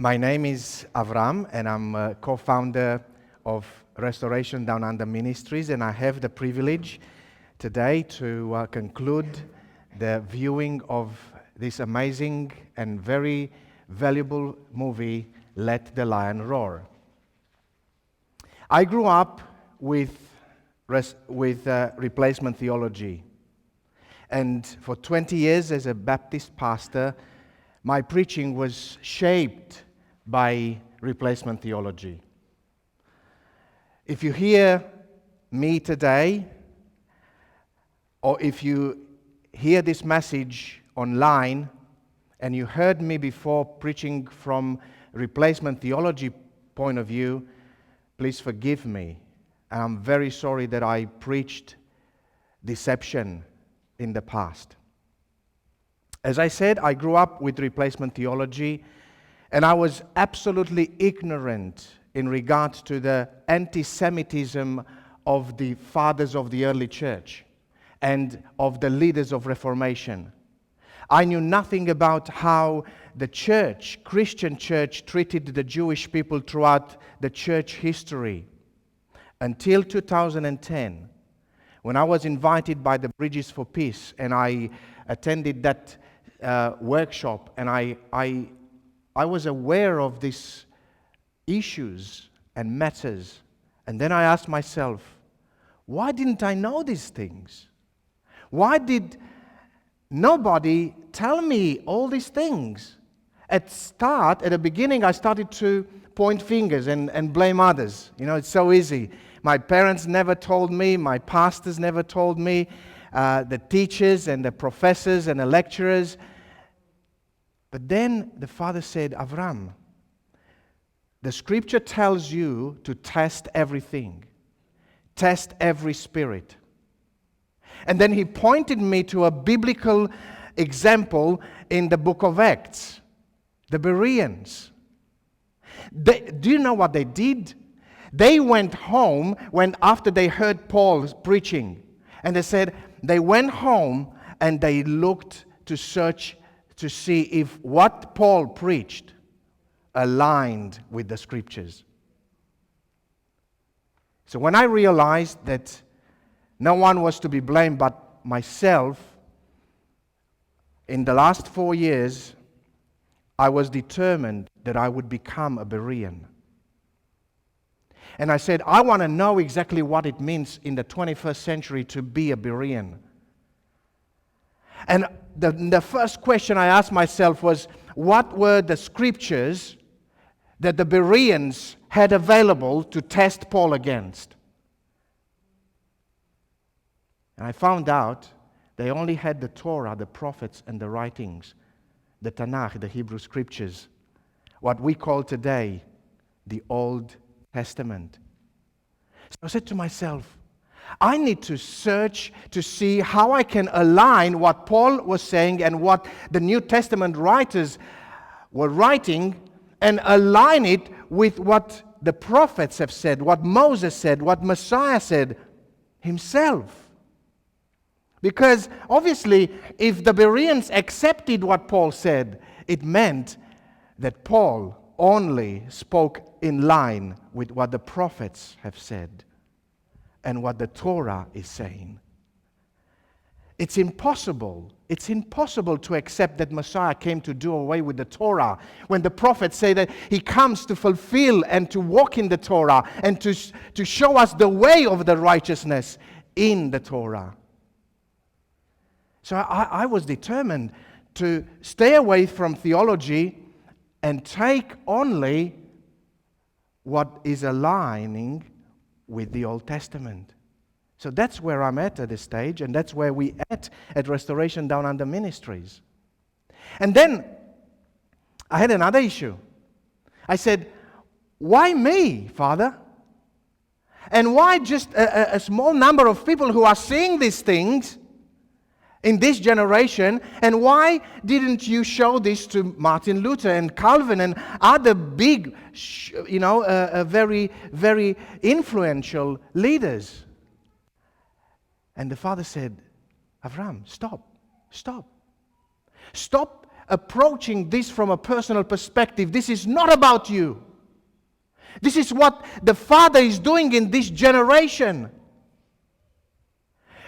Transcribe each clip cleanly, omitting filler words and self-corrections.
My name is Avram, and I'm a co-founder of Restoration Down Under Ministries, and I have the privilege today to conclude the viewing of this amazing and very valuable movie, Let the Lion Roar. I grew up with replacement theology, and for 20 years as a Baptist pastor, my preaching was shaped by replacement theology. If you hear me today, or if you hear this message online, and you heard me before preaching from replacement theology point of view, please forgive me. And I'm very sorry that I preached deception in the past. As I said, I grew up with replacement theology, and I was absolutely ignorant in regards to the anti-Semitism of the fathers of the early church and of the leaders of Reformation. I knew nothing about how the church, Christian church, treated the Jewish people throughout the church history until 2010, when I was invited by the Bridges for Peace, and I attended that workshop, and I was aware of these issues and matters. And then I asked myself, why didn't I know these things? Why did nobody tell me all these things? At the beginning, I started to point fingers and blame others. You know, it's so easy. My parents never told me, my pastors never told me, the teachers and the professors and the lecturers. But then the father said, Avram, the scripture tells you to test everything, test every spirit. And then he pointed me to a biblical example in the book of Acts, the Bereans. Do you know what they did? They went home after they heard Paul preaching. And they said they went home and they looked to search to see if what Paul preached aligned with the scriptures. So when I realized that no one was to be blamed but myself, in the last 4 years, I was determined that I would become a Berean. And I said, I want to know exactly what it means in the 21st century to be a Berean. And the first question I asked myself was, what were the scriptures that the Bereans had available to test Paul against? And I found out they only had the Torah, the prophets, and the writings, the Tanakh, the Hebrew scriptures, what we call today the Old Testament. So I said to myself, I need to search to see how I can align what Paul was saying and what the New Testament writers were writing, and align it with what the prophets have said, what Moses said, what Messiah said himself. Because obviously, if the Bereans accepted what Paul said, it meant that Paul only spoke in line with what the prophets have said and what the Torah is saying. It's impossible to accept that Messiah came to do away with the Torah when the prophets say that he comes to fulfill and to walk in the Torah and to show us the way of the righteousness in the Torah. So I was determined to stay away from theology and take only what is aligning with the Old Testament. So that's where I'm at this stage, and that's where we at Restoration Down Under Ministries. And then I had another issue. I said, why me, Father? And why just a small number of people who are seeing these things in this generation, and why didn't you show this to Martin Luther and Calvin and other big, very, very influential leaders? And the father said, Avram, stop. approaching this from a personal perspective. This is not about you. This is what the Father is doing in this generation.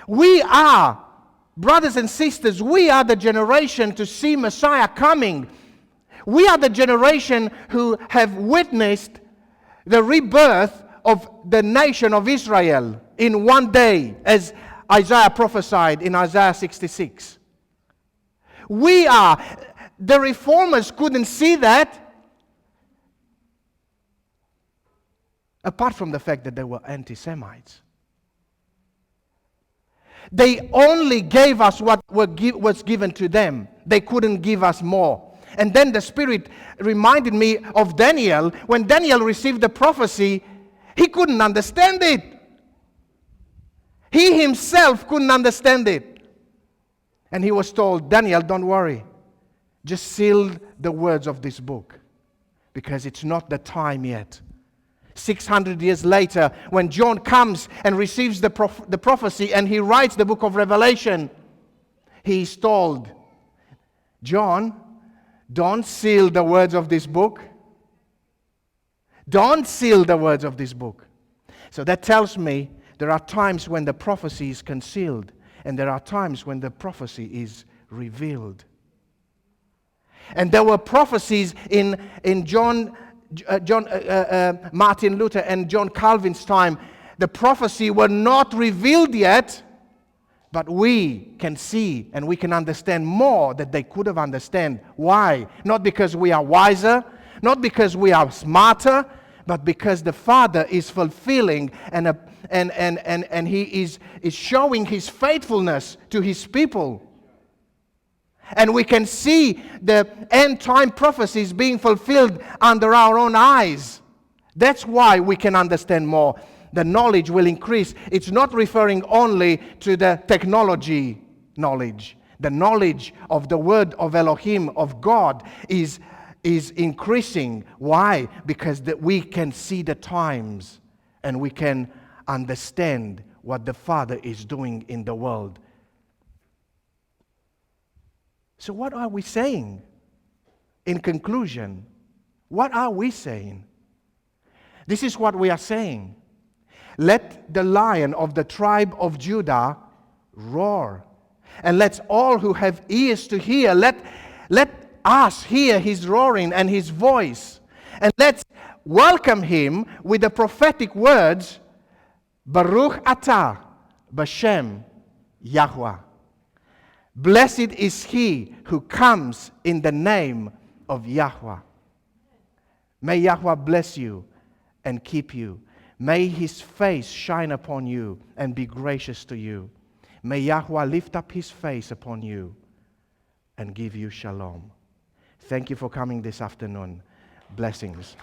We are, brothers and sisters, we are the generation to see Messiah coming. We are the generation who have witnessed the rebirth of the nation of Israel in one day, as Isaiah prophesied in Isaiah 66. We are. The reformers couldn't see that, apart from the fact that they were anti-Semites. They only gave us what was given to them. They couldn't give us more. And then the Spirit reminded me of Daniel. When Daniel received the prophecy, he couldn't understand it. He himself couldn't understand it. And he was told, Daniel, don't worry. Just seal the words of this book, because it's not the time yet. 600 years later, when John comes and receives the prophecy and he writes the book of Revelation, he is told, John, don't seal the words of this book. Don't seal the words of this book. So that tells me there are times when the prophecy is concealed, and there are times when the prophecy is revealed. And there were prophecies in Martin Luther and John Calvin's time. The prophecy were not revealed yet, but we can see and we can understand more that they could have understood. Why? Not because we are wiser, not because we are smarter, but because the Father is fulfilling and He is showing His faithfulness to His people. And we can see the end time prophecies being fulfilled under our own eyes. That's why we can understand more. The knowledge will increase. It's not referring only to the technology knowledge. The knowledge of the word of Elohim, of God, is increasing. Why? Because we can see the times and we can understand what the Father is doing in the world. So what are we saying? In conclusion, what are we saying? This is what we are saying. Let the Lion of the tribe of Judah roar. And let all who have ears to hear, let us hear His roaring and His voice. And let's welcome Him with the prophetic words, Baruch atah b'shem Yahweh. Blessed is he who comes in the name of Yahweh. May Yahweh bless you and keep you. May His face shine upon you and be gracious to you. May Yahweh lift up His face upon you and give you shalom. Thank you for coming this afternoon. Blessings.